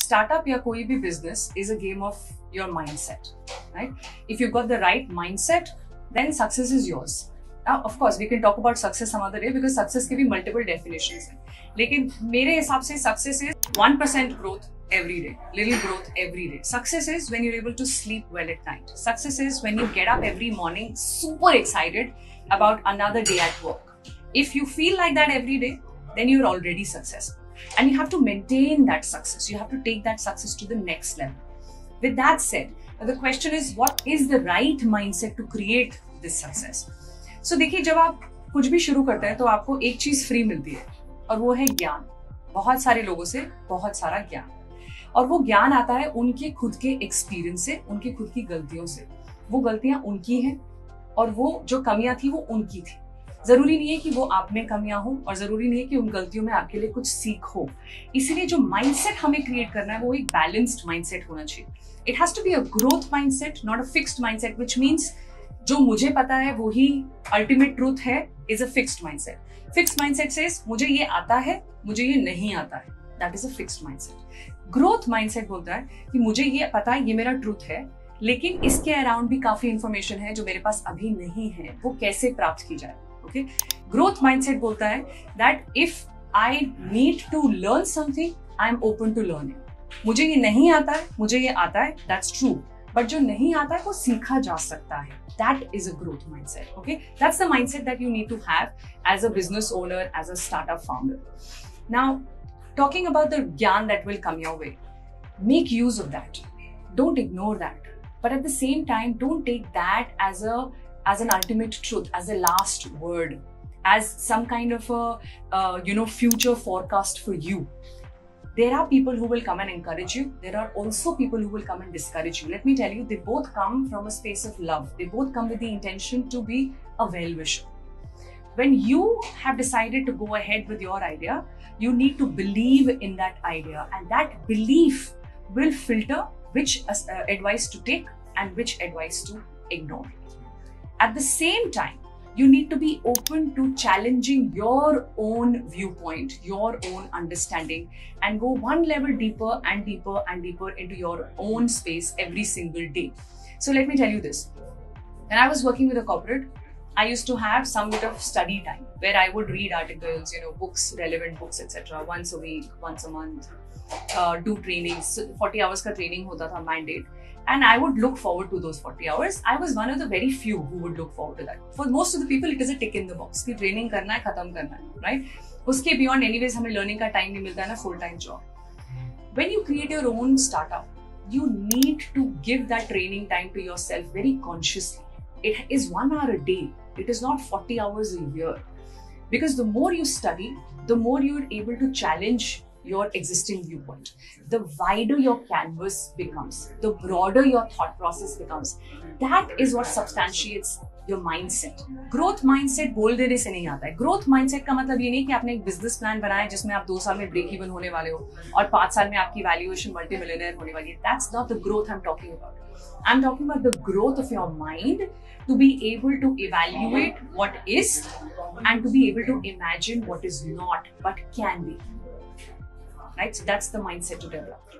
startup या कोई भी business is a game of your mindset, right? If you've got the right mindset, then success is yours. Now, of course, we can talk about success some other day because success के भी multiple definitions हैं. लेकिन मेरे हिसाब से success is 1% growth every day, little growth every day. Success is when you're able to sleep well at night. Success is when you get up every morning super excited about another day at work. If you feel like that every day, then you're already successful. And you have to maintain that success. You have to take that success to the next level. With that said, the question is, what is the right mindset to create this success? So देखिए, जब आप कुछ भी शुरू करते हैं तो आपको एक चीज फ्री मिलती है और वो है ज्ञान. बहुत सारे लोगों से बहुत सारा ज्ञान, और वो ज्ञान आता है उनके खुद के एक्सपीरियंस से, उनकी खुद की गलतियों से. वो गलतियां उनकी हैं और वो जो कमियां थी वो उनकी थी. जरूरी नहीं है कि वो आप में कमियां हो और जरूरी नहीं है कि उन गलतियों में आपके लिए कुछ सीख हो. इसीलिए जो माइंडसेट हमें क्रिएट करना है वो एक बैलेंस्ड माइंडसेट होना चाहिए. It has to be a growth mindset, not a fixed mindset, which means जो मुझे पता है वो ही अल्टीमेट ट्रूथ है, is a fixed mindset. Fixed mindset says मुझे ये आता है, मुझे ये नहीं आता है. That is a fixed mindset. Growth mindset बोलता है कि मुझे ये पता है, ये मेरा ट्रूथ है, लेकिन इसके अराउंड भी काफी इंफॉर्मेशन है जो मेरे पास अभी नहीं है, वो कैसे प्राप्त की जाए. ओके, ग्रोथ माइंडसेट बोलता है that if I need to learn something, I am open to learn it. मुझे ये नहीं आता है, मुझे ये आता है, दैट्स ट्रू, बट जो नहीं आता है वो सीखा जा सकता है. That is a growth mindset. Okay, that's the mindset that you need to have as a business owner, as a startup founder. Now, talking about the gyan that will come your way, make use of that. Don't ignore that. But at the same time, don't take that as an ultimate truth, as a last word, as some kind of a future forecast for you. There are people who will come and encourage you. There are also people who will come and discourage you. Let me tell you, they both come from a space of love. They both come with the intention to be a well-wisher. When you have decided to go ahead with your idea, you need to believe in that idea, and that belief will filter which advice to take and which advice to ignore. At the same time, you need to be open to challenging your own viewpoint, your own understanding, and go one level deeper and deeper and deeper into your own space every single day. So let me tell you this. When I was working with a corporate, I used to have some bit of study time where I would read articles, books, relevant books, etc. once a week, once a month, do trainings. 40 hours ka training hota tha, mandate. And I would look forward to those 40 hours. I was one of the very few who would look forward to that. For most of the people, it is a tick in the box. कि training करना है, खत्म करना है, right? उसके beyond, anyways, हमें learning का time नहीं मिलता है ना, full time job. When you create your own startup, you need to give that training time to yourself very consciously. It is 1 hour a day. It is not 40 hours a year. Because the more you study, the more you're able to challenge your existing viewpoint. The wider your canvas becomes, the broader your thought process becomes. That is what substantiates your mindset. Growth mindset बोल देने से नहीं आता है. Growth mindset का मतलब ये नहीं कि आपने एक business plan बनाया जिसमें आप 2 साल में break even होने वाले हो और 5 साल में आपकी valuation multi-millionaire होने वाली है. That's not the growth I'm talking about. I'm talking about the growth of your mind to be able to evaluate what is and to be able to imagine what is not but can be. Right? So that's the mindset to develop.